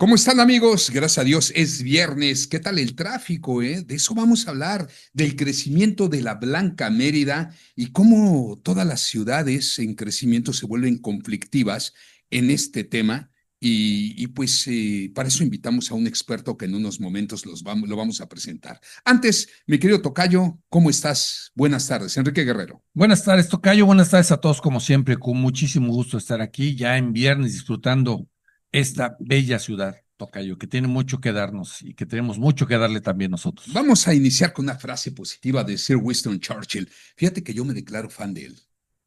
¿Cómo están, amigos? Gracias a Dios es viernes. ¿Qué tal el tráfico, De eso vamos a hablar, del crecimiento de la Blanca Mérida y cómo todas las ciudades en crecimiento se vuelven conflictivas en este tema. Pues para eso invitamos a un experto que en unos momentos lo vamos a presentar. Antes, mi querido Tocayo, ¿cómo estás? Buenas tardes, Enrique Guerrero. Buenas tardes, Tocayo. Buenas tardes a todos, como siempre, con muchísimo gusto estar aquí, ya en viernes, disfrutando esta bella ciudad, Tocayo, que tiene mucho que darnos y que tenemos mucho que darle también nosotros. Vamos a iniciar con una frase positiva de Sir Winston Churchill. Fíjate que yo me declaro fan de él.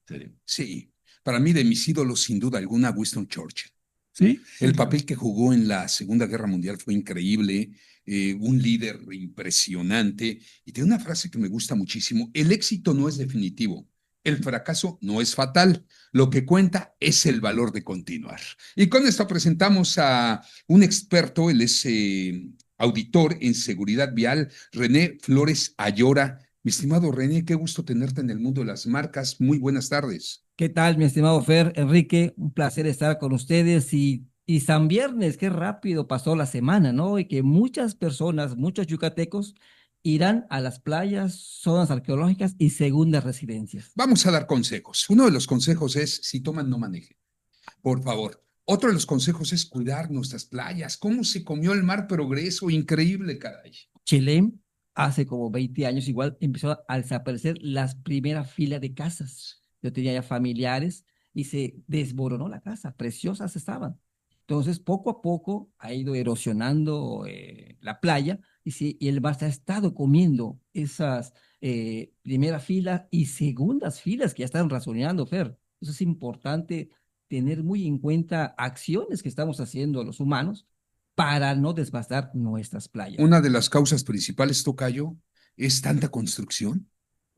¿Serio? Sí, para mí de mis ídolos, sin duda alguna, Winston Churchill. Sí, sí, El claro. papel que jugó en la Segunda Guerra Mundial fue increíble, un líder impresionante. Y tiene una frase que me gusta muchísimo: el éxito no es definitivo, el fracaso no es fatal, lo que cuenta es el valor de continuar. Y con esto presentamos a un experto, él es auditor en seguridad vial, René Flores Ayora. Mi estimado René, qué gusto tenerte en el mundo de las marcas. Muy buenas tardes. ¿Qué tal, mi estimado Fer, Enrique? Un placer estar con ustedes y San Viernes, qué rápido pasó la semana, ¿no? Y que muchas personas, muchos yucatecos, irán a las playas, zonas arqueológicas y segundas residencias. Vamos a dar consejos. Uno de los consejos es: si toman, no manejen, por favor. Otro de los consejos es cuidar nuestras playas. ¿Cómo se comió el Mar Progreso? Increíble, caray. Chilén, hace como 20 años, igual empezó a desaparecer las primeras filas de casas. Yo tenía ya familiares y se desboronó la casa, preciosas estaban. Entonces, poco a poco ha ido erosionando la playa y, sí, y el mar se ha estado comiendo esas primeras filas y segundas filas que ya están razoneando, Fer. Eso es importante tener muy en cuenta acciones que estamos haciendo los humanos para no devastar nuestras playas. Una de las causas principales, Tocayo, es tanta construcción.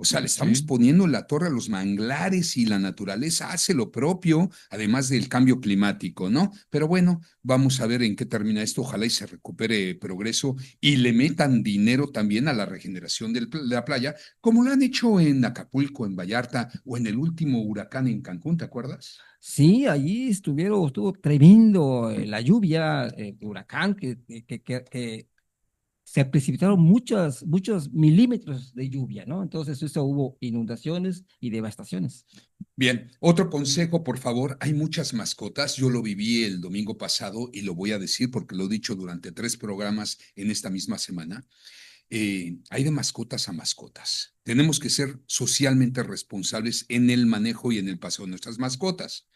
O sea, le estamos Sí. poniendo la torre a los manglares y la naturaleza hace lo propio, además del cambio climático, ¿no? Pero bueno, vamos a ver en qué termina esto. Ojalá y se recupere progreso y le metan dinero también a la regeneración de la playa, como lo han hecho en Acapulco, en Vallarta o en el último huracán en Cancún, ¿te acuerdas? Sí, allí estuvo tremendo la lluvia, huracán, que se precipitaron muchos milímetros de lluvia, ¿no? Entonces, eso hubo inundaciones y devastaciones. Bien, otro consejo, por favor. Hay muchas mascotas. Yo lo viví el domingo pasado y lo voy a decir porque lo he dicho durante 3 programas en esta misma semana. Hay de mascotas a mascotas. Tenemos que ser socialmente responsables en el manejo y en el paseo de nuestras mascotas.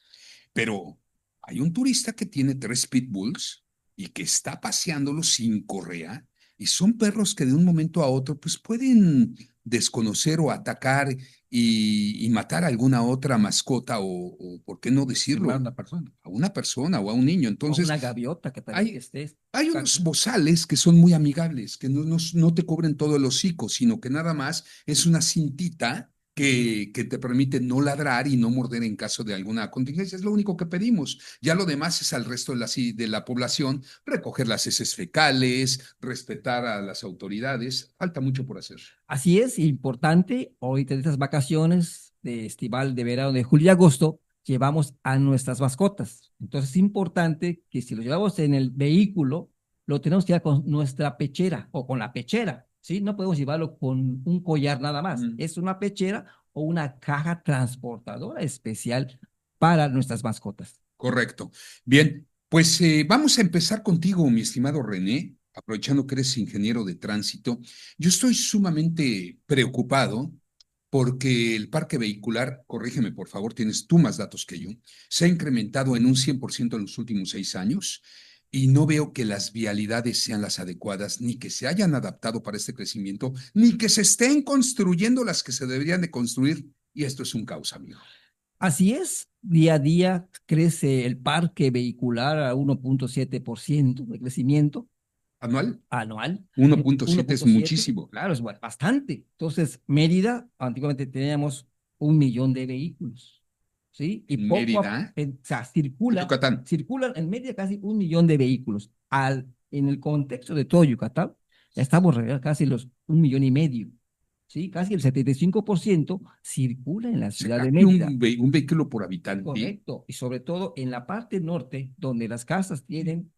Pero hay un turista que tiene 3 pitbulls y que está paseándolos sin correa, y son perros que de un momento a otro pues pueden desconocer o atacar y matar a alguna otra mascota o, ¿por qué no Lastimar a decirlo? una persona. A una persona o a un niño. O Entonces, una gaviota que también hay, esté. hay unos bozales que son muy amigables, que no te cubren todo el hocico, sino que nada más es una cintita que te permite no ladrar y no morder en caso de alguna contingencia. Es lo único que pedimos. Ya lo demás es al resto de la población recoger las heces fecales, respetar a las autoridades. Falta mucho por hacer. Así es, importante, ahorita en estas vacaciones de estival, de verano, de julio y agosto, llevamos a nuestras mascotas. Entonces es importante que si lo llevamos en el vehículo, lo tenemos que llevar con nuestra pechera o con la pechera, ¿sí? No podemos llevarlo con un collar nada más. Mm. Es una pechera o una caja transportadora especial para nuestras mascotas. Correcto. Bien, pues vamos a empezar contigo, mi estimado René, aprovechando que eres ingeniero de tránsito. Yo estoy sumamente preocupado porque el parque vehicular, corrígeme por favor, tienes tú más datos que yo, se ha incrementado en un 100% en los últimos 6 años y no veo que las vialidades sean las adecuadas, ni que se hayan adaptado para este crecimiento, ni que se estén construyendo las que se deberían de construir. Y esto es un caos, amigo. Así es, día a día crece el parque vehicular a 1.7% de crecimiento ¿Anual? anual. 1.7 es 1.7, muchísimo. claro, es bastante. Entonces, Mérida, antiguamente teníamos 1 millón de vehículos, ¿sí? Y Mérida, o sea, circula, Yucatán. circulan en Mérida casi 1 millón de vehículos. En el contexto de todo Yucatán, ya estamos casi los 1,5 millones, ¿sí? Casi el 75% circula en la O sea, ciudad de casi Mérida. un vehículo por habitante. Correcto. Y sobre todo en la parte norte, donde las casas tienen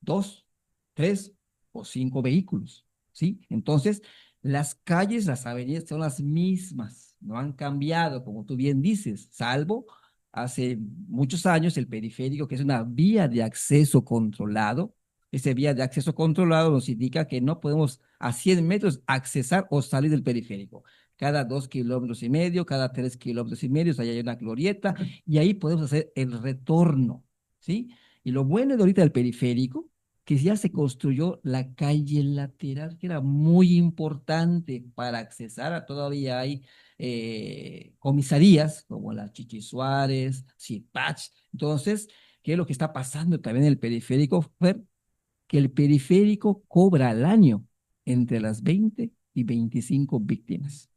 2, 3 o 5 vehículos, ¿sí? Entonces, las calles, las avenidas son las mismas, no han cambiado, como tú bien dices, salvo hace muchos años el periférico, que es una vía de acceso controlado. Esa vía de acceso controlado nos indica que no podemos a 100 metros accesar o salir del periférico. Cada 2,5 kilómetros, cada 3,5 kilómetros, ahí hay una glorieta y ahí podemos hacer el retorno, ¿sí? Y lo bueno de ahorita del periférico, que ya se construyó la calle lateral, que era muy importante para accesar a todavía hay comisarías como la Chichi Suárez, Sipach. Entonces, ¿qué es lo que está pasando también en el periférico, Fer? Que el periférico cobra al año entre las 20 y 25 víctimas,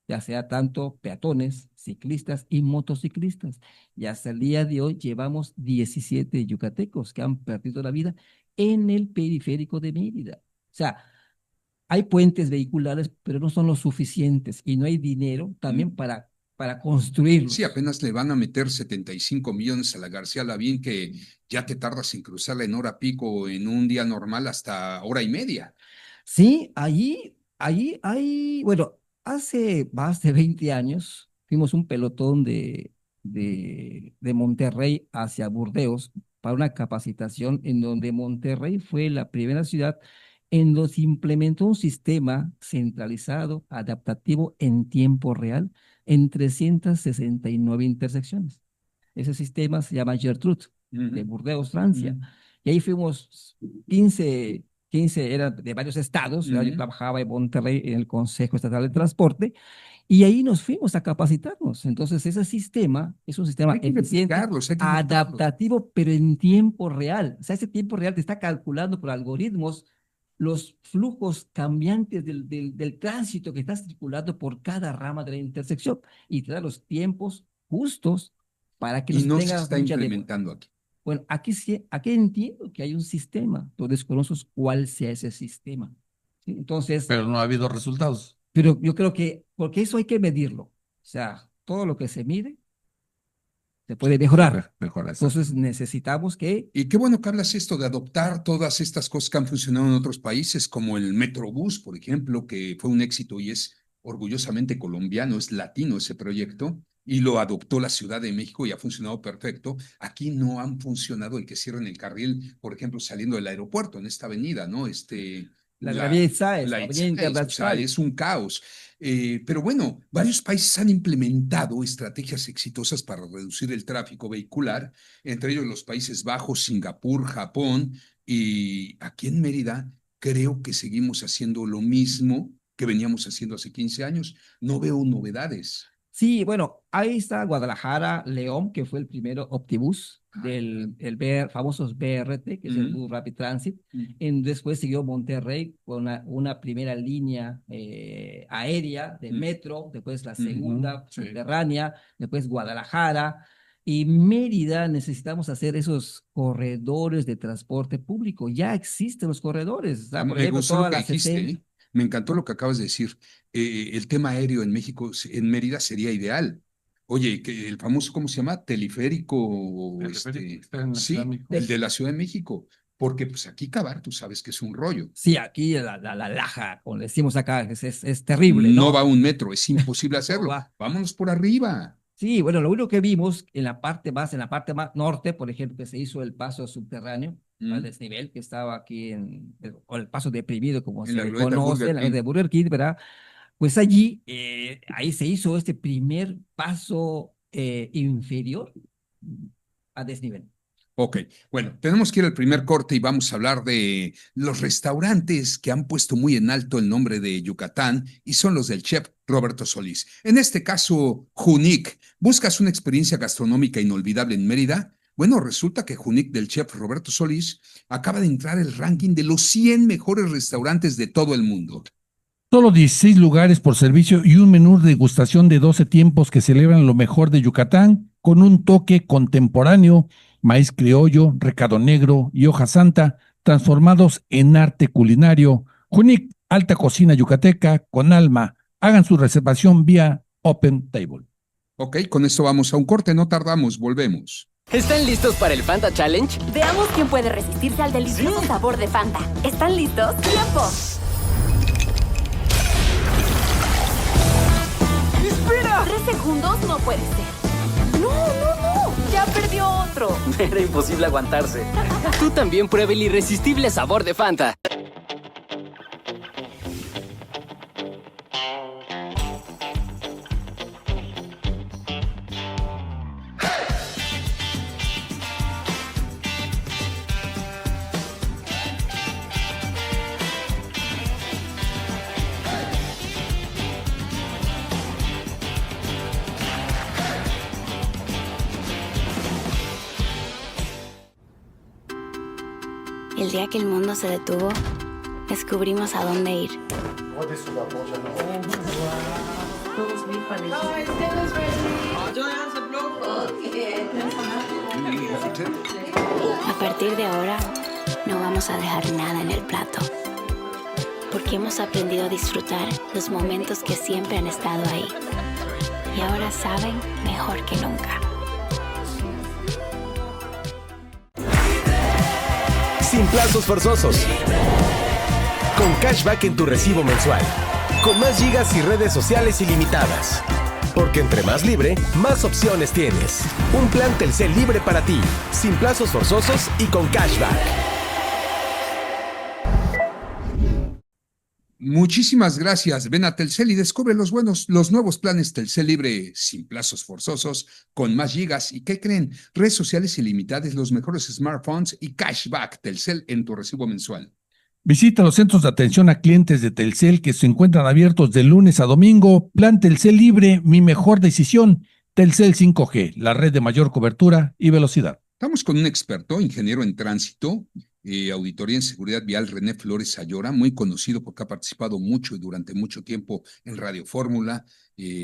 ya sea tanto peatones, ciclistas y motociclistas. Y hasta el día de hoy llevamos 17 yucatecos que han perdido la vida en el periférico de Mérida. O sea, hay puentes vehiculares, pero no son los suficientes y no hay dinero también para construirlos. Sí, apenas le van a meter 75 millones a la García Lavín, que ya te tardas en cruzarla en hora pico en un día normal hasta hora y media. Sí, allí hay, bueno, hace más de 20 años fuimos un pelotón de Monterrey hacia Burdeos para una capacitación en donde Monterrey fue la primera ciudad en donde se implementó un sistema centralizado, adaptativo en tiempo real en 369 intersecciones. Ese sistema se llama Gertrude, de Burdeos, Francia. Y ahí fuimos 15 eran de varios estados. Yo trabajaba en Monterrey en el Consejo Estatal de Transporte y ahí nos fuimos a capacitarnos. Entonces, ese sistema es un sistema eficiente, adaptativo, pero en tiempo real. O sea, ese tiempo real te está calculando por algoritmos los flujos cambiantes del tránsito que está circulando por cada rama de la intersección y te da los tiempos justos para que y no se tenga está implementando aquí. Bueno, aquí entiendo que hay un sistema, pero desconozco cuál sea ese sistema. ¿Sí? Entonces, pero no ha habido resultados. Pero yo creo que, porque eso hay que medirlo. O sea, todo lo que se mide se puede mejorar. Entonces necesitamos que... Y qué bueno que hablas esto de adoptar todas estas cosas que han funcionado en otros países, como el Metrobús, por ejemplo, que fue un éxito y es orgullosamente colombiano, es latino ese proyecto, y lo adoptó la Ciudad de México y ha funcionado perfecto. Aquí no han funcionado el que cierren el carril, por ejemplo, saliendo del aeropuerto, en esta avenida, ¿no? La avenida Itzáes, la avenida internacional. O sea, es un caos. Pero bueno, varios países han implementado estrategias exitosas para reducir el tráfico vehicular, entre ellos los Países Bajos, Singapur, Japón, y aquí en Mérida creo que seguimos haciendo lo mismo que veníamos haciendo hace 15 años. No veo novedades. Sí, bueno, ahí está Guadalajara, León, que fue el primero Optibus del famosos BRT, que es el Bus Rapid Transit. Después siguió Monterrey con una primera línea aérea de metro, después la segunda subterránea, después Guadalajara. Y Mérida necesitamos hacer esos corredores de transporte público. Ya existen los corredores. Por ejemplo, toda la dijiste, Me encantó lo que acabas de decir. El tema aéreo en México, en Mérida, sería ideal. Oye, que el famoso, ¿cómo se llama? Teleférico, el de la Ciudad de México. Porque pues aquí cavar, tú sabes que es un rollo. Sí, aquí la laja, como le decimos acá, es terrible, ¿no? No va un metro, es imposible hacerlo. Vámonos por arriba. Sí, bueno, lo único que vimos en la parte más norte, por ejemplo, que se hizo el paso subterráneo al desnivel, que estaba aquí o el paso deprimido, como se le conoce, en la de Burger King, ¿verdad? Pues allí, ahí se hizo este primer paso inferior a desnivel. Ok, bueno, tenemos que ir al primer corte y vamos a hablar de los restaurantes que han puesto muy en alto el nombre de Yucatán y son los del chef Roberto Solís. En este caso, Junic. ¿Buscas una experiencia gastronómica inolvidable en Mérida? Bueno, resulta que Junic del chef Roberto Solís acaba de entrar al ranking de los 100 mejores restaurantes de todo el mundo. Solo 16 lugares por servicio y un menú de degustación de 12 tiempos que celebran lo mejor de Yucatán con un toque contemporáneo, maíz criollo, recado negro y hoja santa, transformados en arte culinario. Junic, alta cocina yucateca con alma. Hagan su reservación vía Open Table. Ok, con esto vamos a un corte, no tardamos, volvemos. ¿Están listos para el Fanta Challenge? Veamos quién puede resistirse al delicioso sabor de Fanta. ¿Están listos? ¡Tiempo! ¡Espera! 3 segundos no puede ser. ¡No, no, no! ¡Ya perdió otro! Era imposible aguantarse. Tú también prueba el irresistible sabor de Fanta. El día que el mundo se detuvo, descubrimos a dónde ir. A partir de ahora, no vamos a dejar nada en el plato, porque hemos aprendido a disfrutar los momentos que siempre han estado ahí. Y ahora saben mejor que nunca. Sin plazos forzosos. Con cashback en tu recibo mensual. Con más gigas y redes sociales ilimitadas. Porque entre más libre, más opciones tienes. Un plan Telcel libre para ti. Sin plazos forzosos y con cashback. Muchísimas gracias. Ven a Telcel y descubre los nuevos planes Telcel Libre sin plazos forzosos, con más gigas. ¿Y qué creen? Redes sociales ilimitadas, los mejores smartphones y cashback. Telcel en tu recibo mensual. Visita los centros de atención a clientes de Telcel que se encuentran abiertos de lunes a domingo. Plan Telcel Libre, mi mejor decisión. Telcel 5G, la red de mayor cobertura y velocidad. Estamos con un experto, ingeniero en tránsito, auditoría en seguridad vial, René Flores Ayora, muy conocido porque ha participado mucho y durante mucho tiempo en Radio Fórmula,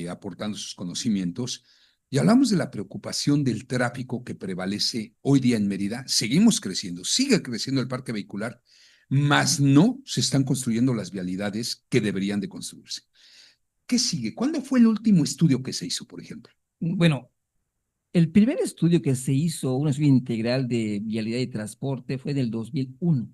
aportando sus conocimientos. Y hablamos de la preocupación del tráfico que prevalece hoy día en Mérida. Seguimos creciendo, sigue creciendo el parque vehicular, mas no se están construyendo las vialidades que deberían de construirse. ¿Qué sigue? ¿Cuándo fue el último estudio que se hizo, por ejemplo? Bueno, el primer estudio que se hizo, un estudio integral de vialidad y transporte, fue en el 2001.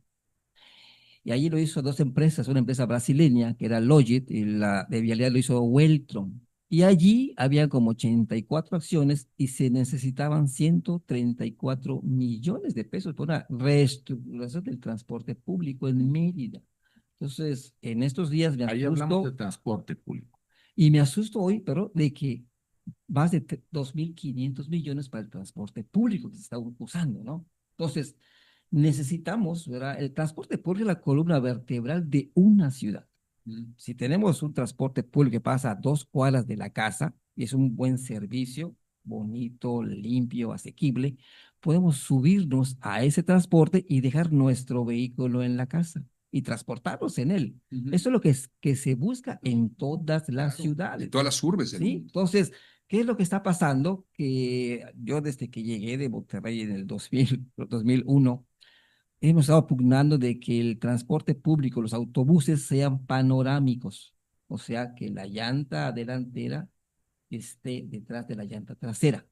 Y allí lo hizo dos empresas, una empresa brasileña, que era Logit, y la de vialidad lo hizo Weltron. Y allí había como 84 acciones y se necesitaban 134 millones de pesos por una reestructuración del transporte público en Mérida. Entonces, en estos días me Ahí hablamos asustó, de transporte público. y me asusto hoy, pero de que más de 2.500 millones para el transporte público que se está usando, ¿no? Entonces, necesitamos, ¿verdad? El transporte público es la columna vertebral de una ciudad. Si tenemos un transporte público que pasa a 2 cuadras de la casa y es un buen servicio, bonito, limpio, asequible, podemos subirnos a ese transporte y dejar nuestro vehículo en la casa y transportarnos en él. Eso es lo que se busca en todas las ciudades. En todas las urbes del ¿Sí? mundo. Entonces, ¿qué es lo que está pasando? Que yo desde que llegué de Monterrey en el 2001, hemos estado pugnando de que el transporte público, los autobuses sean panorámicos, o sea, que la llanta delantera esté detrás de la llanta trasera.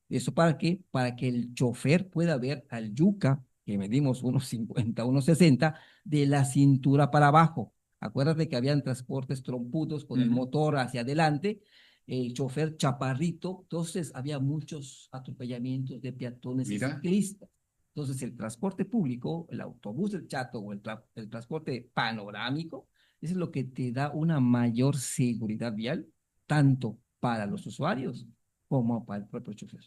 ¿Eso para qué? Para que el chofer pueda ver al yuca, que medimos 1,50, 1,60, de la cintura para abajo. Acuérdate que habían transportes trompudos con el motor hacia adelante, el chofer chaparrito, entonces había muchos atropellamientos de peatones y ciclistas. Entonces, el transporte público, el autobús del Chato o el transporte panorámico, eso es lo que te da una mayor seguridad vial, tanto para los usuarios como para el propio chofer.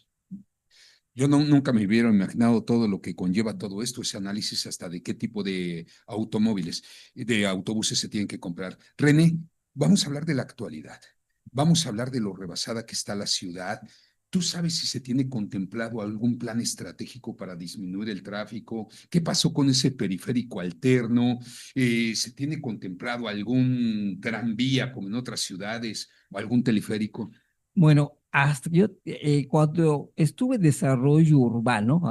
Yo nunca me hubiera imaginado todo lo que conlleva todo esto, ese análisis hasta de qué tipo de automóviles, de autobuses se tienen que comprar. René, vamos a hablar de la actualidad. Vamos a hablar de lo rebasada que está la ciudad. ¿Tú sabes si se tiene contemplado algún plan estratégico para disminuir el tráfico? ¿Qué pasó con ese periférico alterno? ¿Se tiene contemplado algún tranvía como en otras ciudades o algún teleférico? Bueno, hasta yo, cuando estuve en desarrollo urbano,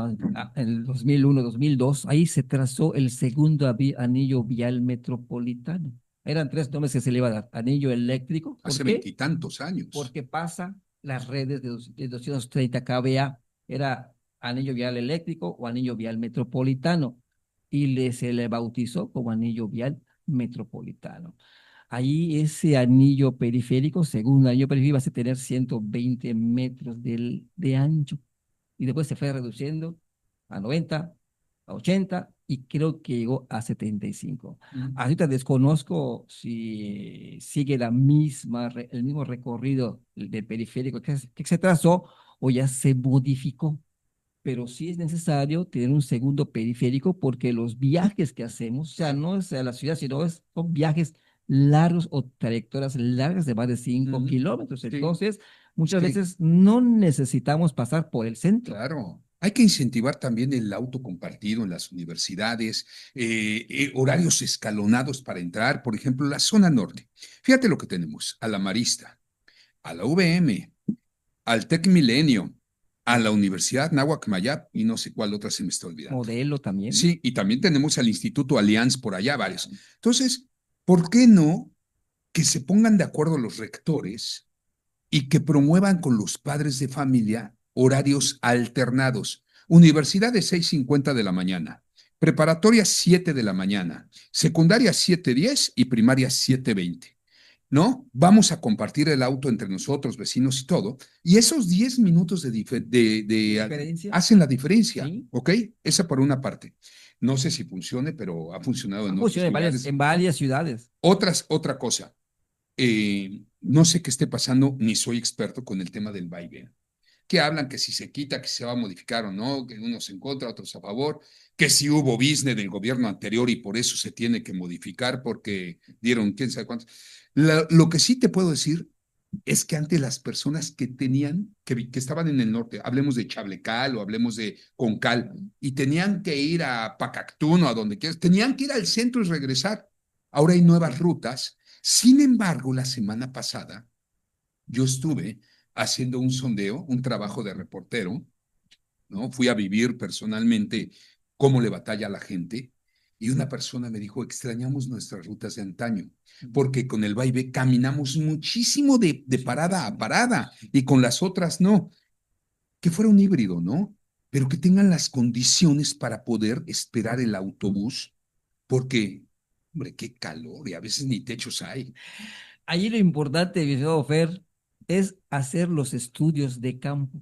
en el 2001-2002, ahí se trazó el segundo anillo vial metropolitano. Eran 3 nombres que se le iba a dar. Anillo eléctrico. Hace 20 y tantos años. Porque pasa las redes de 230 kVA. Era anillo vial eléctrico o anillo vial metropolitano, y se le bautizó como anillo vial metropolitano. Ahí ese anillo periférico, según el anillo periférico, va a tener 120 metros de ancho, y después se fue reduciendo a 90, a 80, y creo que llegó a 75. Ahorita desconozco si sigue el mismo recorrido del periférico que se trazó o ya se modificó, pero sí es necesario tener un segundo periférico porque los viajes que hacemos, o sea, no es a la ciudad, sino son viajes largos o trayectorias largas de más de 5 kilómetros. Sí. Entonces, muchas Sí. veces no necesitamos pasar por el centro. Claro. Hay que incentivar también el auto compartido en las universidades, horarios escalonados para entrar, por ejemplo, la zona norte. Fíjate lo que tenemos, a la Marista, a la UVM, al Tec Milenio, a la Universidad Náhuac Mayap y no sé cuál otra se me está olvidando. Modelo también. Sí, y también tenemos al Instituto Allianz por allá, varios. Entonces, ¿por qué no que se pongan de acuerdo los rectores y que promuevan con los padres de familia horarios alternados? Universidad de 6:50 de la mañana, preparatoria 7 de la mañana, secundaria 7:10 y primaria 7:20. ¿No? Vamos a compartir el auto entre nosotros, vecinos y todo, y esos 10 minutos de ¿Diferencia? hacen la diferencia, Sí. ¿ok? Esa por una parte. No sé si funcione, pero ha funcionado en otros Funciona lugares. en varias ciudades. Otra cosa, no sé qué esté pasando, ni soy experto con el tema del vaivén. Que hablan que si se quita, que se va a modificar o no, que unos en contra, otros a favor, que si hubo business del gobierno anterior y por eso se tiene que modificar porque dieron quién sabe cuántos. Lo que sí te puedo decir es que antes las personas que tenían, que estaban en el norte, hablemos de Chablecal o hablemos de Concal, y tenían que ir a Pacactún o a donde quieras, tenían que ir al centro y regresar. Ahora hay nuevas rutas. Sin embargo, la semana pasada yo estuve haciendo un sondeo, un trabajo de reportero, ¿no? Fui a vivir personalmente cómo le batalla a la gente, y una persona me dijo, extrañamos nuestras rutas de antaño, porque con el vaivén caminamos muchísimo de parada a parada, y con las otras no. Que fuera un híbrido, ¿no? Pero que tengan las condiciones para poder esperar el autobús, porque, hombre, qué calor, y a veces ni techos hay. Allí lo importante, mi estimado Fer, es hacer los estudios de campo.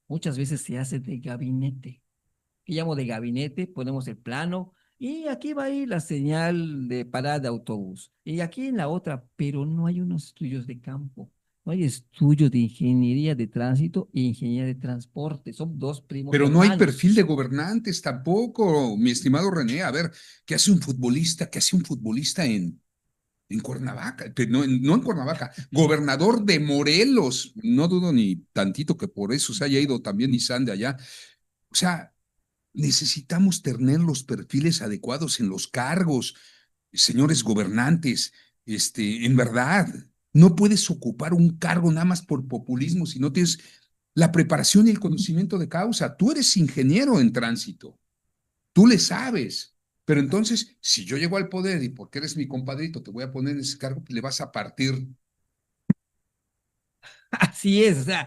Muchas veces se hace de gabinete. ¿Qué llamo de gabinete? Ponemos el plano y aquí va a ir la señal de parada de autobús. Y aquí en la otra, pero no hay unos estudios de campo. No hay estudios de ingeniería de tránsito e ingeniería de transporte. Son dos primos Pero no hay hermanos. perfil de gobernantes tampoco, mi estimado René. A ver, ¿qué hace un futbolista? ¿Qué hace un futbolista en Cuernavaca? No, no en Cuernavaca, gobernador de Morelos. No dudo ni tantito que por eso se haya ido también Nissan de allá. O sea, necesitamos tener los perfiles adecuados en los cargos, señores gobernantes. En verdad, no puedes ocupar un cargo nada más por populismo si no tienes la preparación y el conocimiento de causa. Tú eres ingeniero en tránsito, tú le sabes. Pero entonces, si yo llego al poder y porque eres mi compadrito, te voy a poner en ese cargo, le vas a partir. Así es, o sea,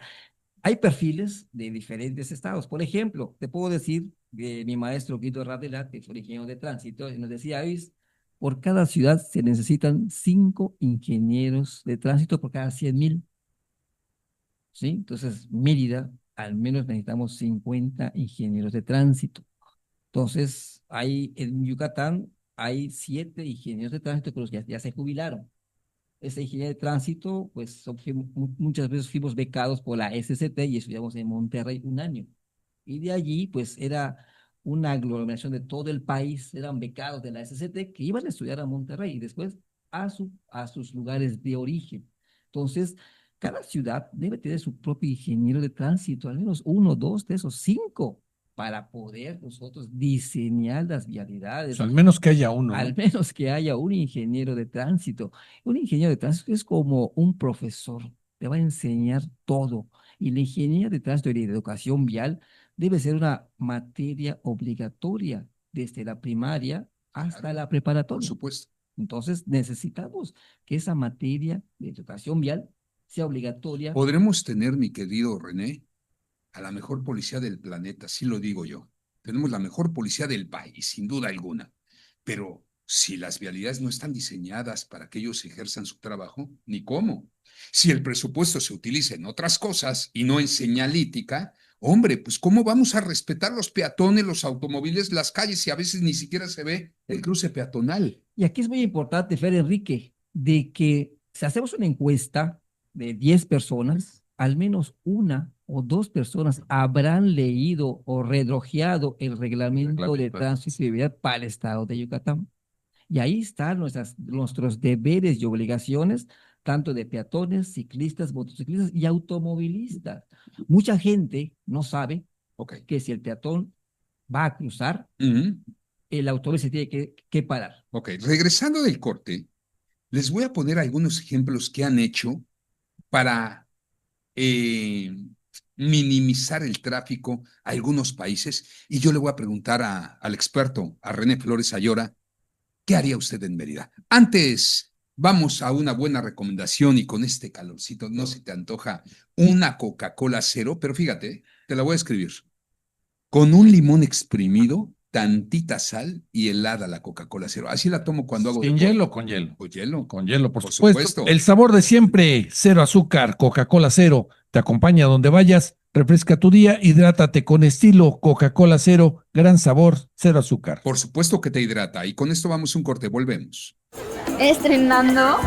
hay perfiles de diferentes estados. Por ejemplo, te puedo decir que mi maestro Guido Radela, que fue ingeniero de tránsito, y nos decía, Luis, por cada ciudad se necesitan 5 ingenieros de tránsito por cada 100,000. ¿Sí? Entonces, Mérida, al menos necesitamos 50 ingenieros de tránsito. Entonces, en Yucatán hay 7 ingenieros de tránsito que los ya se jubilaron. Esa ingeniería de tránsito, pues muchas veces fuimos becados por la SCT y estudiamos en Monterrey un año. Y de allí, pues era una aglomeración de todo el país, eran becados de la SCT que iban a estudiar a Monterrey y después a sus lugares de origen. Entonces, cada ciudad debe tener su propio ingeniero de tránsito, al menos 1, 2, 3 o 5, para poder nosotros diseñar las vialidades. O sea, al menos que haya uno, ¿no? Al menos que haya un ingeniero de tránsito. Un ingeniero de tránsito es como un profesor, te va a enseñar todo. Y la ingeniería de tránsito y de educación vial debe ser una materia obligatoria desde la primaria hasta Claro, la por preparatoria. supuesto. Entonces necesitamos que esa materia de educación vial sea obligatoria. Podremos tener, mi querido René, a la mejor policía del planeta, sí lo digo yo. Tenemos la mejor policía del país, sin duda alguna. Pero si las vialidades no están diseñadas para que ellos ejerzan su trabajo, ni cómo. Si el presupuesto se utiliza en otras cosas y no en señalítica, hombre, pues ¿cómo vamos a respetar los peatones, los automóviles, las calles, si a veces ni siquiera se ve el cruce peatonal? Y aquí es muy importante, Fer Enrique, de que si hacemos una encuesta de 10 personas, al menos una o dos personas habrán leído o redrojeado el reglamento de tránsito y vialidad para el estado de Yucatán. Y ahí están nuestros deberes y obligaciones, tanto de peatones, ciclistas, motociclistas y automovilistas. Mucha gente no sabe que si el peatón va a cruzar, el automóvil se tiene que parar. Ok, regresando del corte, les voy a poner algunos ejemplos que han hecho para minimizar el tráfico a algunos países, y yo le voy a preguntar al experto, a René Flores Ayora, ¿qué haría usted en Mérida? Antes, vamos a una buena recomendación, y con este calorcito no se te antoja una Coca-Cola cero, pero fíjate, te la voy a escribir. Con un limón exprimido, tantita sal y helada la Coca-Cola cero. Así la tomo cuando hago ¿Sin hielo o con hielo? Con hielo. Con hielo, por supuesto. El sabor de siempre, cero azúcar, Coca-Cola cero. Te acompaña donde vayas, refresca tu día, hidrátate con estilo, Coca-Cola cero, gran sabor, cero azúcar. Por supuesto que te hidrata. Y con esto vamos a un corte, volvemos. Estrenando.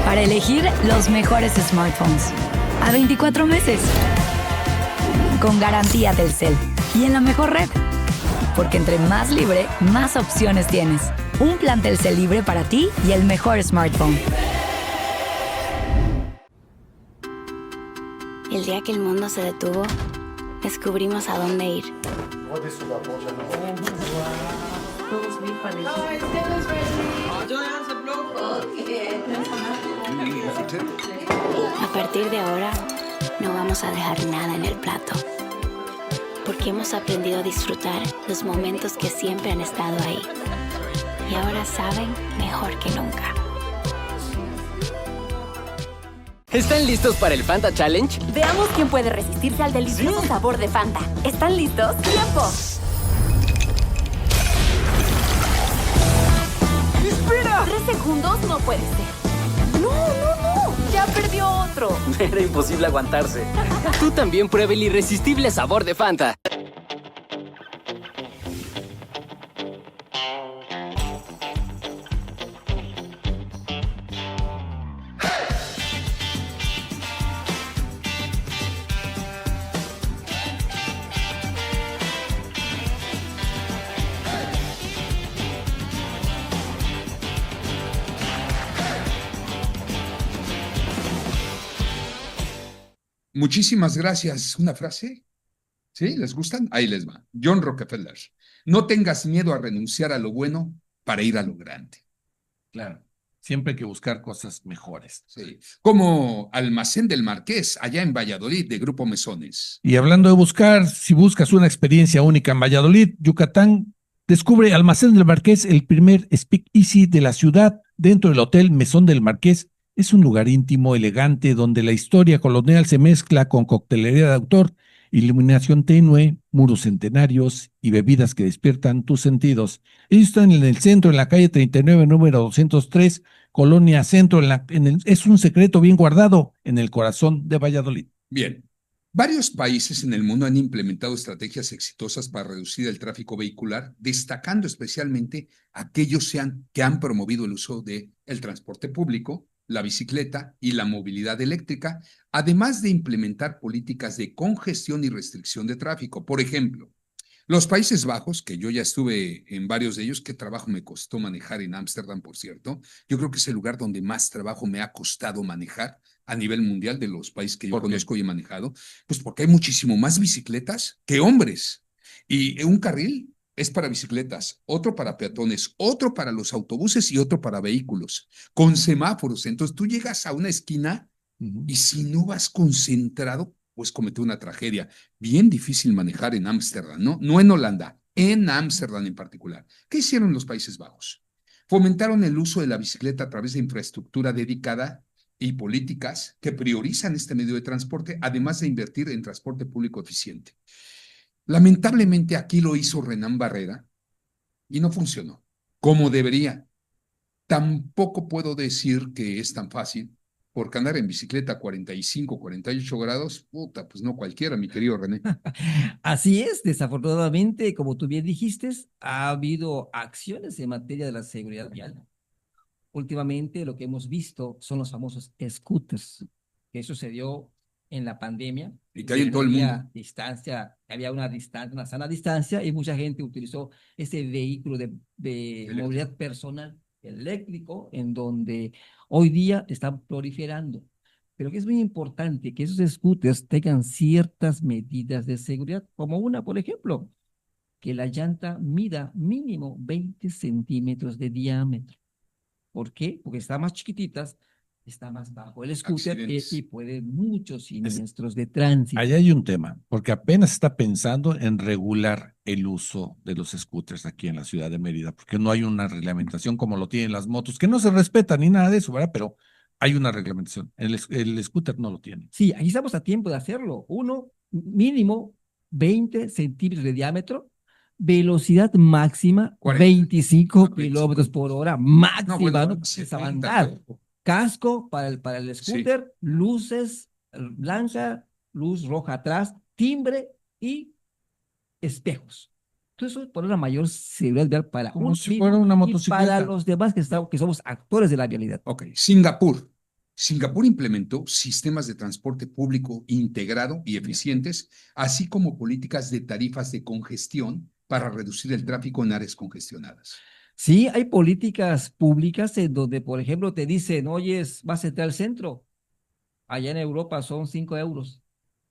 Para elegir los mejores smartphones. A 24 meses. Con garantía Telcel. Y en la mejor red. Porque entre más libre, más opciones tienes. Un plan Telcel libre para ti y el mejor smartphone. El día que el mundo se detuvo, descubrimos a dónde ir. A partir de ahora, no vamos a dejar nada en el plato. Porque hemos aprendido a disfrutar los momentos que siempre han estado ahí. Y ahora saben mejor que nunca. ¿Están listos para el Fanta Challenge? Veamos quién puede resistirse al delicioso sabor de Fanta. ¿Están listos? ¡Tiempo! ¡Espera! 3 segundos no puede ser. ¡No! ¡Ya perdió otro! Era imposible aguantarse. Tú también prueba el irresistible sabor de Fanta. Muchísimas gracias. ¿Una frase? ¿Sí? ¿Les gustan? Ahí les va. John Rockefeller. No tengas miedo a renunciar a lo bueno para ir a lo grande. Claro. Siempre hay que buscar cosas mejores. Sí. Como Almacén del Marqués, allá en Valladolid, de Grupo Mesones. Y hablando de buscar, si buscas una experiencia única en Valladolid, Yucatán, descubre Almacén del Marqués, el primer Speak Easy de la ciudad, dentro del Hotel Mesón del Marqués. Es un lugar íntimo, elegante, donde la historia colonial se mezcla con coctelería de autor, iluminación tenue, muros centenarios y bebidas que despiertan tus sentidos. Ellos están en el centro, en la calle 39, número 203, Colonia Centro. Es un secreto bien guardado en el corazón de Valladolid. Bien. Varios países en el mundo han implementado estrategias exitosas para reducir el tráfico vehicular, destacando especialmente aquellos que han promovido el uso del transporte público, la bicicleta y la movilidad eléctrica, además de implementar políticas de congestión y restricción de tráfico. Por ejemplo, los Países Bajos, que yo ya estuve en varios de ellos, qué trabajo me costó manejar en Ámsterdam, por cierto. Yo creo que es el lugar donde más trabajo me ha costado manejar a nivel mundial de los países que yo conozco y he manejado, pues porque hay muchísimo más bicicletas que hombres. Y un carril es para bicicletas, otro para peatones, otro para los autobuses y otro para vehículos, con semáforos. Entonces tú llegas a una esquina y si no vas concentrado, pues comete una tragedia. Bien difícil manejar en Ámsterdam, ¿no? No en Holanda, en Ámsterdam en particular. ¿Qué hicieron los Países Bajos? Fomentaron el uso de la bicicleta a través de infraestructura dedicada y políticas que priorizan este medio de transporte, además de invertir en transporte público eficiente. Lamentablemente aquí lo hizo Renán Barrera y no funcionó como debería. Tampoco puedo decir que es tan fácil, porque andar en bicicleta a 45, 48 grados, puta, pues no cualquiera, mi querido René. Así es, desafortunadamente, como tú bien dijiste, ha habido acciones en materia de la seguridad vial. Últimamente lo que hemos visto son los famosos scooters, que sucedió en la pandemia. Y que hay en todo el mundo. Había una sana distancia y mucha gente utilizó ese vehículo de movilidad personal eléctrico en donde hoy día están proliferando. Pero que es muy importante que esos scooters tengan ciertas medidas de seguridad, como una, por ejemplo, que la llanta mida mínimo 20 centímetros de diámetro. ¿Por qué? Porque están más chiquititas, está más bajo el scooter y puede muchos siniestros de tránsito. Ahí hay un tema, porque apenas está pensando en regular el uso de los scooters aquí en la ciudad de Mérida, porque no hay una reglamentación como lo tienen las motos, que no se respeta ni nada de eso, ¿verdad? Pero hay una reglamentación. El scooter no lo tiene. Sí, aquí estamos a tiempo de hacerlo. Uno, mínimo 20 centímetros de diámetro. Velocidad máxima, 25 kilómetros por hora, máxima, ¿no? Andar. Casco para el scooter, sí. Luces blanca, luz roja atrás, timbre y espejos. Entonces, eso pone una mayor seguridad vial para como si fuera una motocicleta. Y para los demás que somos actores de la vialidad. Ok, Singapur. Singapur implementó sistemas de transporte público integrado y eficientes, así como políticas de tarifas de congestión para reducir el tráfico en áreas congestionadas. Sí, hay políticas públicas en donde, por ejemplo, te dicen, oye, vas a entrar al centro. Allá en Europa son 5 euros.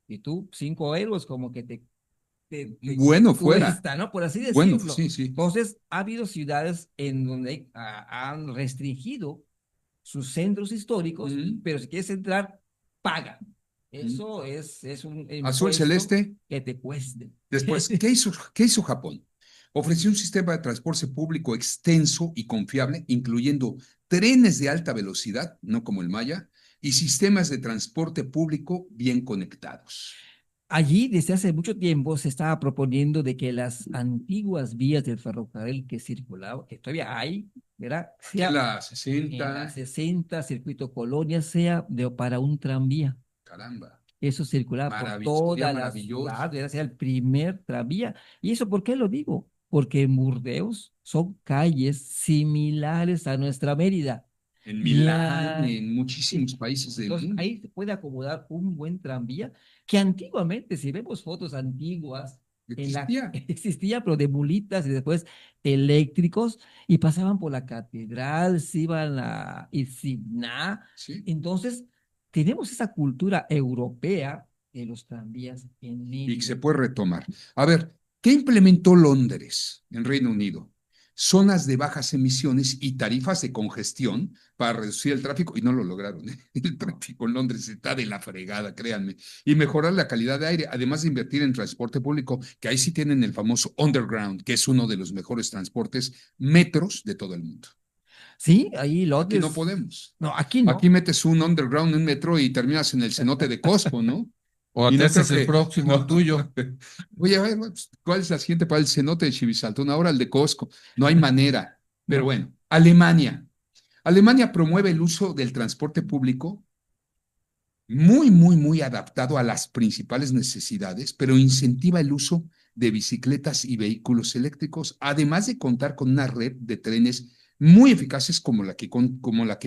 Y tú, 5 euros como que te bueno, fuera. Cuesta, ¿no? Por así decirlo. Bueno, sí, sí. Entonces, ha habido ciudades en donde han restringido sus centros históricos, pero si quieres entrar, paga. Eso es un azul celeste que te cueste. Después, ¿qué hizo Japón? Ofreció un sistema de transporte público extenso y confiable, incluyendo trenes de alta velocidad, no como el Maya, y sistemas de transporte público bien conectados. Allí, desde hace mucho tiempo, se estaba proponiendo de que las antiguas vías del ferrocarril que circulaban, que todavía hay, ¿verdad? En la 60. En la 60, Circuito Colonia, sea para un tranvía. Caramba. Eso circulaba por toda la ciudad, era el primer tranvía. ¿Y eso por qué lo digo? Porque en Burdeos son calles similares a nuestra Mérida. En Milán, en muchísimos países del mundo. Ahí se puede acomodar un buen tranvía que antiguamente, si vemos fotos antiguas, existía, pero de mulitas y después eléctricos, y pasaban por la catedral, se iban a Isigná. Sí. Entonces, tenemos esa cultura europea de los tranvías en Mérida. Y que se puede retomar. A ver, ¿qué implementó Londres en Reino Unido? Zonas de bajas emisiones y tarifas de congestión para reducir el tráfico, y no lo lograron. El tráfico en Londres está de la fregada, créanme, y mejorar la calidad de aire, además de invertir en transporte público, que ahí sí tienen el famoso Underground, que es uno de los mejores transportes metros de todo el mundo. Sí, ahí Londres. Aquí no podemos. No, aquí no. Aquí metes un Underground, un metro y terminas en el cenote de Costco, ¿no? O y no es el próximo tuyo. Oye, a ver, ¿cuál es la siguiente para el cenote de Chivisaltón? Ahora el de Costco. No hay manera. Pero bueno, Alemania. Alemania promueve el uso del transporte público muy adaptado a las principales necesidades, pero incentiva el uso de bicicletas y vehículos eléctricos, además de contar con una red de trenes muy eficaces como la que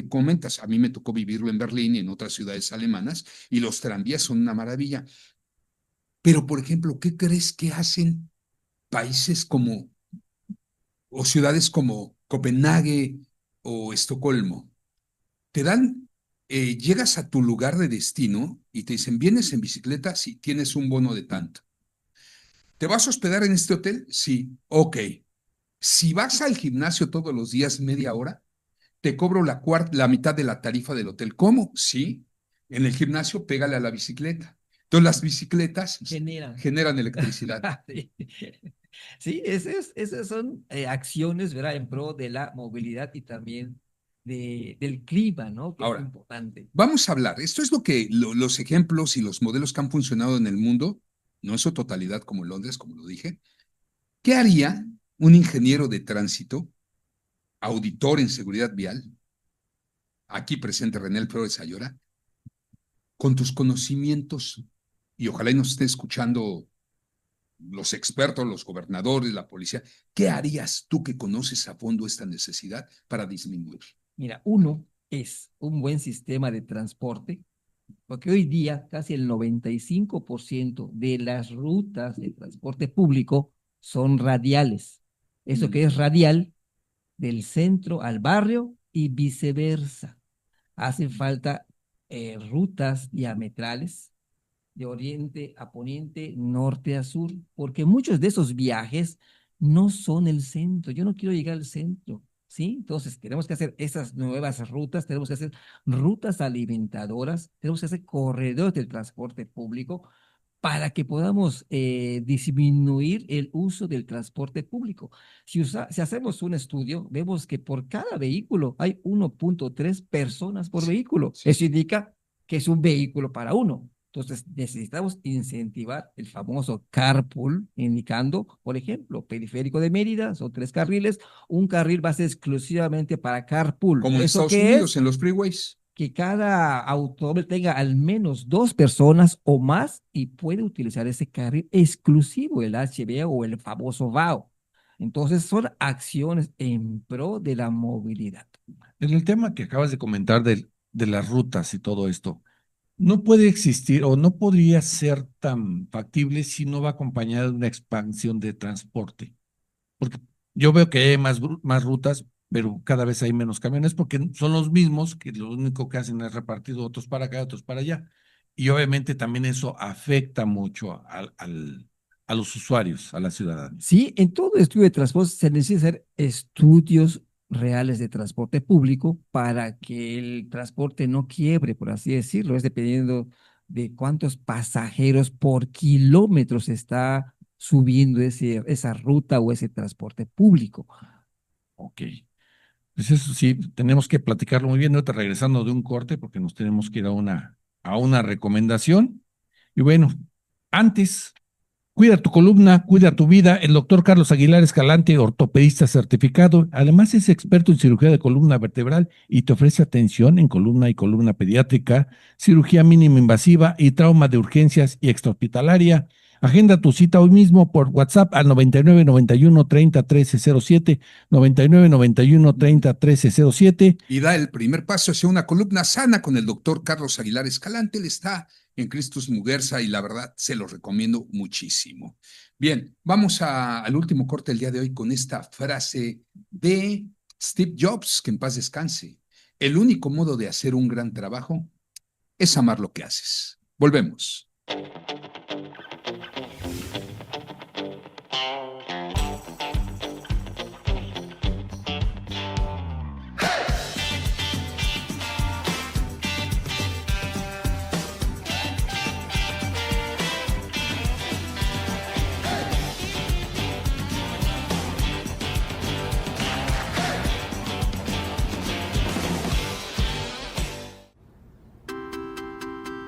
comentas. A mí me tocó vivirlo en Berlín y en otras ciudades alemanas, y los tranvías son una maravilla. Pero, por ejemplo, ¿qué crees que hacen países o ciudades como Copenhague o Estocolmo? Te dan, llegas a tu lugar de destino y te dicen, ¿vienes en bicicleta? Sí, tienes un bono de tanto. ¿Te vas a hospedar en este hotel? Sí, ok. Si vas al gimnasio todos los días media hora, te cobro la mitad de la tarifa del hotel. ¿Cómo? Sí, en el gimnasio pégale a la bicicleta. Entonces las bicicletas generan electricidad. Sí, esas son acciones, ¿verdad?, en pro de la movilidad y también del clima, ¿no? Que Ahora, es importante. vamos a hablar. Esto es lo que los ejemplos y los modelos que han funcionado en el mundo, no en su totalidad como en Londres, como lo dije. ¿Qué haría un ingeniero de tránsito, auditor en seguridad vial, aquí presente René Flores Ayora, con tus conocimientos, y ojalá y nos esté escuchando los expertos, los gobernadores, la policía, ¿qué harías tú que conoces a fondo esta necesidad para disminuir? Mira, uno es un buen sistema de transporte, porque hoy día casi el 95% de las rutas de transporte público son radiales. Eso que es radial, del centro al barrio y viceversa. Hacen falta rutas diametrales de oriente a poniente, norte a sur, porque muchos de esos viajes no son el centro. Yo no quiero llegar al centro, ¿sí? Entonces, tenemos que hacer esas nuevas rutas, tenemos que hacer rutas alimentadoras, tenemos que hacer corredores del transporte público para que podamos disminuir el uso del transporte público. Si hacemos un estudio, vemos que por cada vehículo hay 1.3 personas por vehículo. Sí. Eso indica que es un vehículo para uno. Entonces, necesitamos incentivar el famoso carpool, indicando, por ejemplo, periférico de Mérida, son 3 carriles, un carril va a ser exclusivamente para carpool. Como en ¿Eso Estados qué Unidos, es? en los freeways. Que cada automóvil tenga al menos 2 personas o más y puede utilizar ese carril exclusivo, el HVA o el famoso VAO. Entonces, son acciones en pro de la movilidad. En el tema que acabas de comentar de las rutas y todo esto, no puede existir o no podría ser tan factible si no va acompañada de una expansión de transporte. Porque yo veo que hay más rutas, pero cada vez hay menos camiones porque son los mismos que lo único que hacen es repartir otros para acá, otros para allá. Y obviamente también eso afecta mucho a los usuarios, a la ciudadanía. Sí, en todo estudio de transporte se necesita hacer estudios reales de transporte público para que el transporte no quiebre, por así decirlo, es dependiendo de cuántos pasajeros por kilómetro se está subiendo esa ruta o ese transporte público. Ok. Pues eso sí, tenemos que platicarlo muy bien, ahorita regresando de un corte, porque nos tenemos que ir a una recomendación. Y bueno, antes, cuida tu columna, cuida tu vida. El doctor Carlos Aguilar Escalante, ortopedista certificado, además es experto en cirugía de columna vertebral y te ofrece atención en columna y columna pediátrica, cirugía mínima invasiva y trauma de urgencias y extrahospitalaria. Agenda tu cita hoy mismo por WhatsApp al 99 91 30 13 07, 99 91 30 13 07. Y da el primer paso hacia una columna sana con el doctor Carlos Aguilar Escalante. Él está en Christus Muguerza y la verdad se lo recomiendo muchísimo. Bien, vamos al último corte del día de hoy con esta frase de Steve Jobs, que en paz descanse. El único modo de hacer un gran trabajo es amar lo que haces. Volvemos.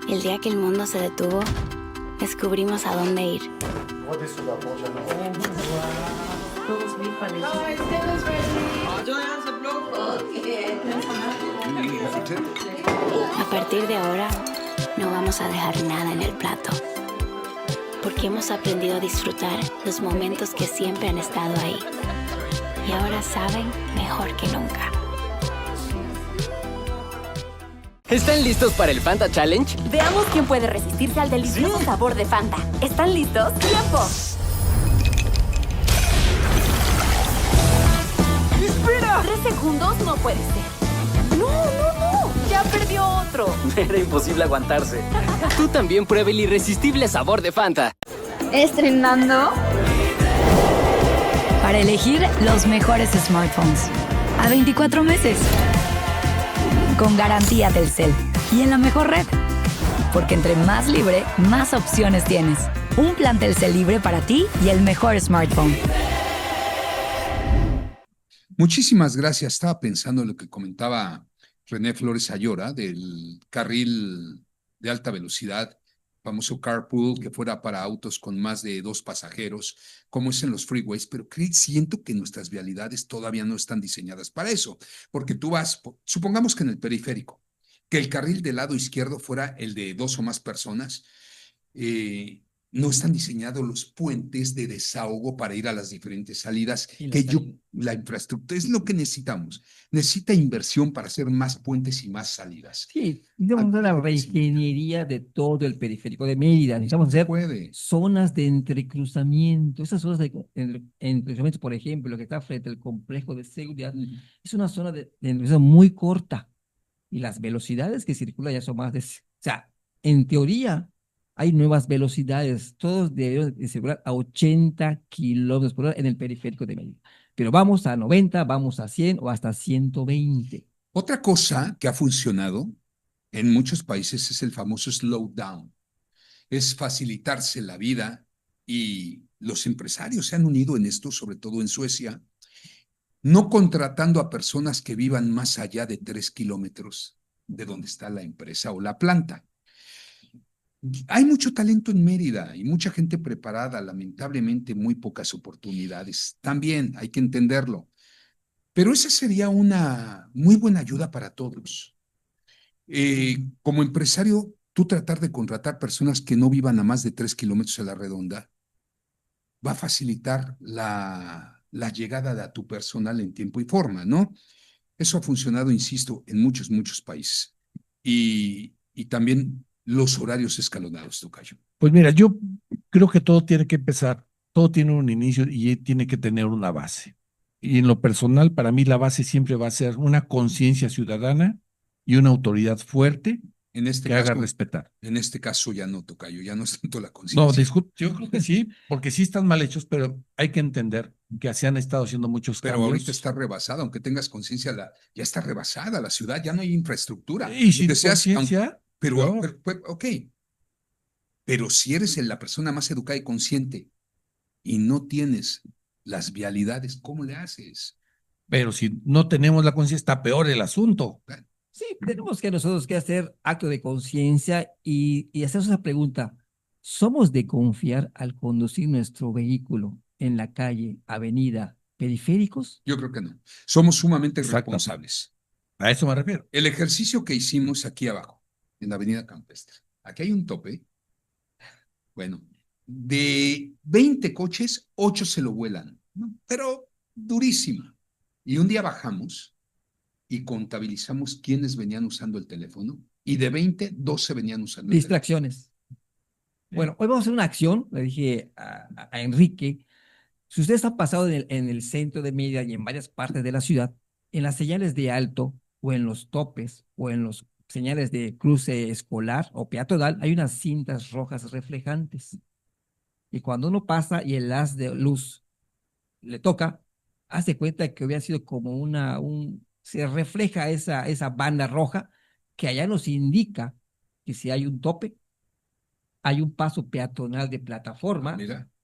El día que el mundo se detuvo, descubrimos a dónde ir. A partir de ahora, no vamos a dejar nada en el plato, porque hemos aprendido a disfrutar los momentos que siempre han estado ahí. Y ahora saben mejor que nunca. ¿Están listos para el Fanta Challenge? Veamos quién puede resistirse al delicioso sabor de Fanta. ¿Están listos? ¡Tiempo! ¡Espera! 3 segundos no puede ser. ¡No, no, no! ¡Ya perdió otro! Era imposible aguantarse. Tú también prueba el irresistible sabor de Fanta. ¿Estrenando? Para elegir los mejores smartphones. A 24 meses. Con garantía Telcel. Y en la mejor red. Porque entre más libre, más opciones tienes. Un plan Telcel libre para ti y el mejor smartphone. Muchísimas gracias. Estaba pensando en lo que comentaba René Flores Ayora del carril de alta velocidad, famoso carpool, que fuera para autos con más de 2 pasajeros, como es en los freeways, pero siento que nuestras vialidades todavía no están diseñadas para eso, porque tú vas, supongamos que en el periférico, que el carril del lado izquierdo fuera el de 2 o más personas, eh, no están diseñados los puentes de desahogo para ir a las diferentes salidas, la infraestructura es lo que necesitamos. Necesita inversión para hacer más puentes y más salidas. Sí, necesitamos hacer la reingeniería de todo el periférico de Mérida. Necesitamos hacer zonas de entrecruzamiento. Esas zonas de entrecruzamiento, por ejemplo, lo que está frente al complejo de seguridad, es una zona de entrecruzamiento muy corta. Y las velocidades que circulan ya son más de... O sea, en teoría, hay nuevas velocidades. Todos deben circular a 80 kilómetros por hora en el periférico de Mérida. Pero vamos a 90, vamos a 100 o hasta 120. Otra cosa que ha funcionado en muchos países es el famoso slow down. Es facilitarse la vida y los empresarios se han unido en esto, sobre todo en Suecia, no contratando a personas que vivan más allá de 3 kilómetros de donde está la empresa o la planta. Hay mucho talento en Mérida y mucha gente preparada, lamentablemente muy pocas oportunidades. También hay que entenderlo. Pero esa sería una muy buena ayuda para todos. Como empresario, tú tratar de contratar personas que no vivan a más de 3 kilómetros a la redonda va a facilitar la llegada de tu personal en tiempo y forma, ¿no? Eso ha funcionado, insisto, en muchos, muchos países. Y también los horarios escalonados, tocayo. Pues mira, yo creo que todo tiene que empezar, todo tiene un inicio y tiene que tener una base. Y en lo personal, para mí la base siempre va a ser una conciencia ciudadana y una autoridad fuerte que haga respetar. En este caso ya no, tocayo, ya no es tanto la conciencia. No, disculpe, yo creo que sí, porque sí están mal hechos, pero hay que entender que se han estado haciendo muchos cambios. Pero ahorita está rebasada, aunque tengas conciencia, ya está rebasada la ciudad, ya no hay infraestructura. Y sin conciencia... Ok, pero si eres la persona más educada y consciente y no tienes las vialidades, ¿cómo le haces? Pero si no tenemos la conciencia, está peor el asunto. Sí, tenemos que nosotros que hacer acto de conciencia y hacernos esa pregunta. ¿Somos de confiar al conducir nuestro vehículo en la calle, avenida, periféricos? Yo creo que no. Somos sumamente responsables. A eso me refiero. El ejercicio que hicimos aquí abajo, en la avenida Campestre, aquí hay un tope. Bueno, de 20 coches, 8 se lo vuelan, ¿no? Pero durísimo. Y un día bajamos y contabilizamos quiénes venían usando el teléfono y de 20, 12 venían usando distracciones. Bueno, hoy vamos a hacer una acción, le dije a Enrique, si ustedes han pasado en el centro de Mérida y en varias partes de la ciudad, en las señales de alto o en los topes o en los señales de cruce escolar o peatonal, hay unas cintas rojas reflejantes. Y cuando uno pasa y el haz de luz le toca, hace cuenta que hubiera sido como se refleja esa banda roja que allá nos indica que si hay un tope, hay un paso peatonal de plataforma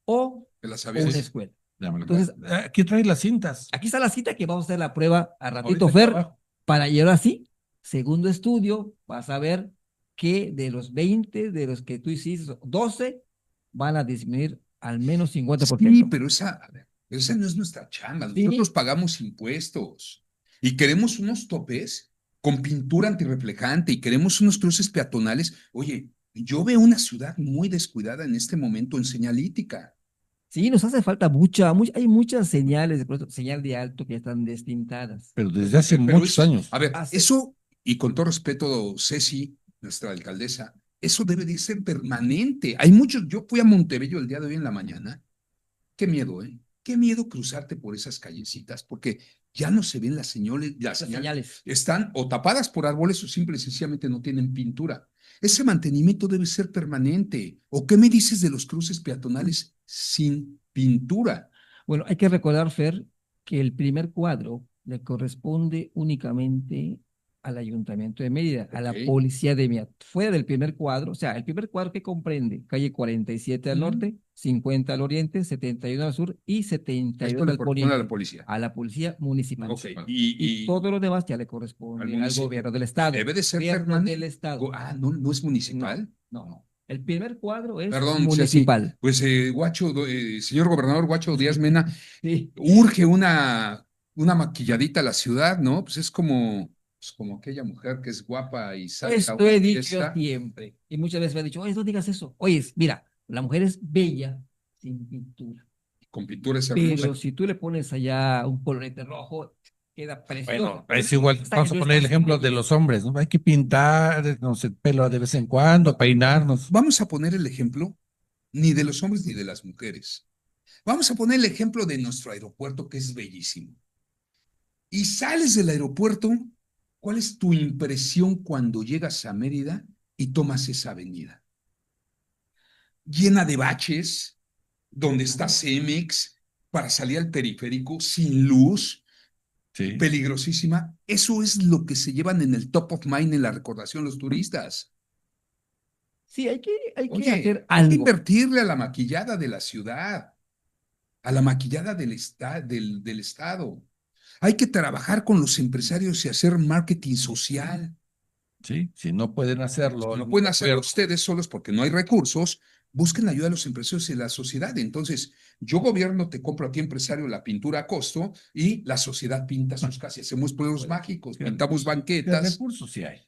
o una escuela. Entonces, aquí trae las cintas. Aquí está la cinta que vamos a hacer la prueba a ratito, Fer, para llegar así. Segundo estudio, vas a ver que de los 20, de los que tú hiciste, 12 van a disminuir al menos 50%. Sí, pero esa no es nuestra chamba. Nosotros pagamos impuestos y queremos unos topes con pintura antirreflejante y queremos unos cruces peatonales. Oye, yo veo una ciudad muy descuidada en este momento en señalítica. Sí, nos hace falta hay muchas señales, señal de alto que están destintadas. Pero desde hace muchos años. A ver, eso, y con todo respeto, Ceci, nuestra alcaldesa, eso debe de ser permanente. Hay muchos, yo fui a Montebello el día de hoy en la mañana. Qué miedo, ¿eh? Qué miedo cruzarte por esas callecitas, porque ya no se ven las señales. Están o tapadas por árboles o simple y sencillamente no tienen pintura. Ese mantenimiento debe ser permanente. ¿O qué me dices de los cruces peatonales sin pintura? Bueno, hay que recordar, Fer, que el primer cuadro le corresponde únicamente al Ayuntamiento de Mérida, a la Policía de Mérida. Fuera del primer cuadro, o sea, el primer cuadro que comprende calle 47 al norte, 50 al oriente, 71 al sur y 72 Esto le al corresponde a poniente. la policía. A la policía municipal. Ok, Y todo lo demás ya le corresponde al al municipio. gobierno del estado. Debe de ser Gobierno Fernando. del estado. No es municipal. No. El primer cuadro es Perdón, si así, municipal. pues señor gobernador Guacho Díaz Mena, Sí. urge una maquilladita a la ciudad, ¿no? Pues es como aquella mujer que es guapa y salta a Esto una he dicho fiesta. siempre. Y muchas veces me han dicho, oye, no digas eso. Oye, mira, la mujer es bella sin pintura. Con pintura es Pero hermosa. si tú le pones allá un colorete rojo, queda precioso. Bueno, es igual, Hasta vamos que a tú poner el estás ejemplo ahí. de los hombres, ¿no? Hay que pintar, no sé, pelo de vez en cuando, peinarnos. Vamos a poner el ejemplo ni de los hombres ni de las mujeres. Vamos a poner el ejemplo de nuestro aeropuerto, que es bellísimo. Y sales del aeropuerto, ¿cuál es tu impresión cuando llegas a Mérida y tomas esa avenida? Llena de baches, donde está Cemex, para salir al periférico, sin luz, Sí. peligrosísima. Eso es lo que se llevan en el top of mind, en la recordación los turistas. Sí, hay que Oye, hacer hay que algo. invertirle a la maquillada de la ciudad, a la maquillada del estado. Hay que trabajar con los empresarios y hacer marketing social. Sí, si no pueden hacerlo. No pueden hacerlo ustedes solos porque no hay recursos. Busquen la ayuda de los empresarios y de la sociedad. Entonces, yo gobierno te compro a ti, empresario, la pintura a costo y la sociedad pinta sus casas. Hacemos pueblos mágicos, pintamos ¿Qué banquetas. recursos sí hay?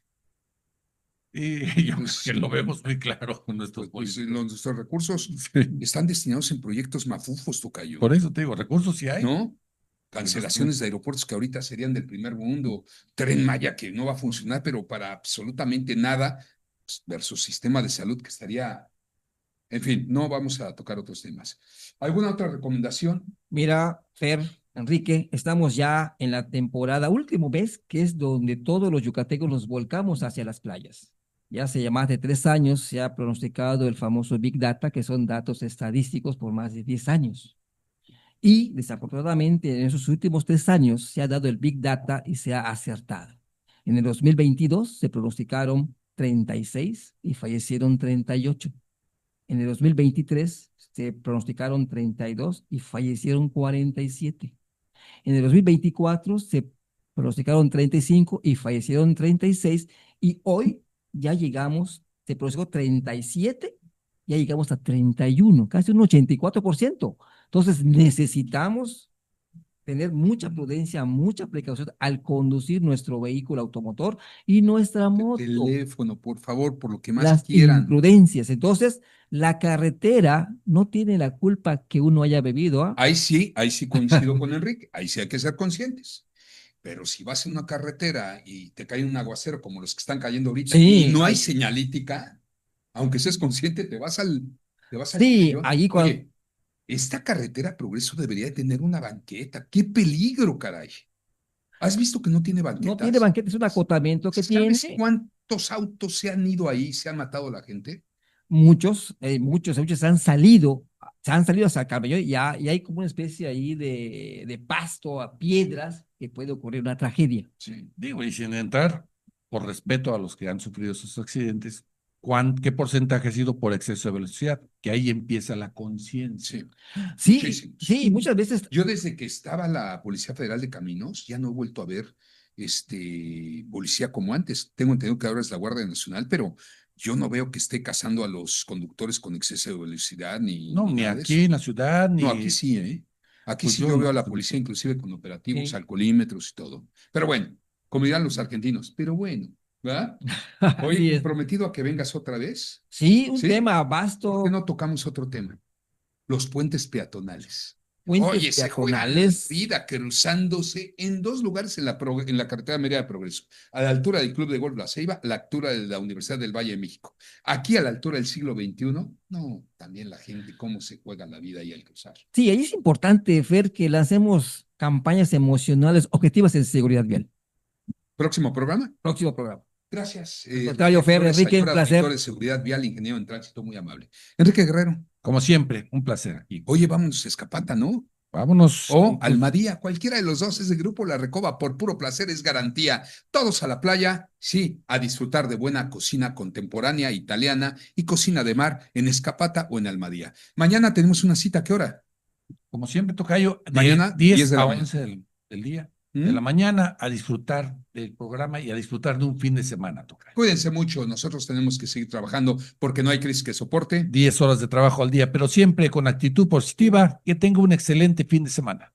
Y yo Pues, creo que lo vemos muy claro con nuestros políticos. Nuestros recursos Sí. están destinados en proyectos mafufos, tocayo. Por eso te digo, recursos sí hay. ¿No? Cancelaciones de aeropuertos que ahorita serían del primer mundo, Tren Maya que no va a funcionar, pero para absolutamente nada, versus sistema de salud que estaría, en fin, no vamos a tocar otros temas. ¿Alguna otra recomendación? Mira, Fer, Enrique, estamos ya en la temporada último mes, que es donde todos los yucatecos nos volcamos hacia las playas. Ya hace ya más de 3 años se ha pronosticado el famoso Big Data, que son datos estadísticos por más de 10 años. Y desafortunadamente en esos últimos 3 años se ha dado el Big Data y se ha acertado. En el 2022 se pronosticaron 36 y fallecieron 38. En el 2023 se pronosticaron 32 y fallecieron 47. En el 2024 se pronosticaron 35 y fallecieron 36. Y hoy ya llegamos, se pronosticó 37, ya llegamos a 31, casi un 84%. Entonces necesitamos tener mucha prudencia, mucha precaución al conducir nuestro vehículo automotor y nuestra moto. Teléfono, por favor, por lo que más Las quieran. imprudencias. Entonces, la carretera no tiene la culpa que uno haya bebido. ¿Ah? Ahí sí coincido con Enrique, ahí sí hay que ser conscientes. Pero si vas en una carretera y te cae un aguacero como los que están cayendo ahorita Sí, y no hay señalítica, aunque seas consciente, te vas al Sí, cañón. allí cuando... Oye, esta carretera Progreso debería de tener una banqueta. ¡Qué peligro, caray! ¿Has visto que no tiene banquetas? No tiene banqueta, es un acotamiento que tiene. ¿Sabes cuántos autos se han ido ahí, se han matado a la gente? Muchos han salido hacia el cabellón y hay como una especie ahí de pasto, a piedras, que puede ocurrir una tragedia. Sí, digo, y sin entrar, por respeto a los que han sufrido esos accidentes, ¿qué porcentaje ha sido por exceso de velocidad? Que ahí empieza la conciencia. Sí, Sí, muchísimos. sí, muchas veces. Yo desde que estaba la Policía Federal de Caminos, ya no he vuelto a ver policía como antes. Tengo entendido que ahora es la Guardia Nacional, pero yo no veo que esté cazando a los conductores con exceso de velocidad ni No, ni nada de aquí eso. en la ciudad, ni... No, aquí sí, ¿eh? Aquí Pues sí yo veo a la policía inclusive con operativos, Sí. alcoholímetros y todo. Pero bueno, como dirán los argentinos, pero bueno, ¿verdad? Así Oye, es. prometido a que vengas otra vez. Sí, un ¿Sí? tema ¿Por vasto. qué no tocamos otro tema? Los puentes peatonales. Puentes Oye, se juega la peatonales. vida cruzándose en 2 lugares en la carretera Mérida de Progreso, a la altura del Club de Golf La Ceiba, a la altura de la Universidad del Valle de México. Aquí a la altura del siglo XXI, no, también la gente, cómo se juega la vida ahí al cruzar. Sí, ahí es importante, Fer, que lancemos campañas emocionales objetivas en seguridad vial. Próximo programa. Próximo programa. Gracias. Al contrario, Fer, Enrique, un placer. Director de Seguridad Vial, ingeniero en tránsito, muy amable. Enrique Guerrero. Como siempre, un placer aquí. Oye, vámonos a Escapata, ¿no? Vámonos. O Almadía, cualquiera de los dos es de Grupo La Recoba, por puro placer es garantía. Todos a la playa, sí, a disfrutar de buena cocina contemporánea, italiana y cocina de mar en Escapata o en Almadía. Mañana tenemos una cita, ¿a qué hora? Como siempre, tocayo, Mañana, 10 de la a mañana. 11 del día, de la mañana, a disfrutar del programa y a disfrutar de un fin de semana, tocayo. Cuídense mucho, nosotros tenemos que seguir trabajando porque no hay crisis que soporte. 10 horas de trabajo al día, pero siempre con actitud positiva. Que tenga un excelente fin de semana.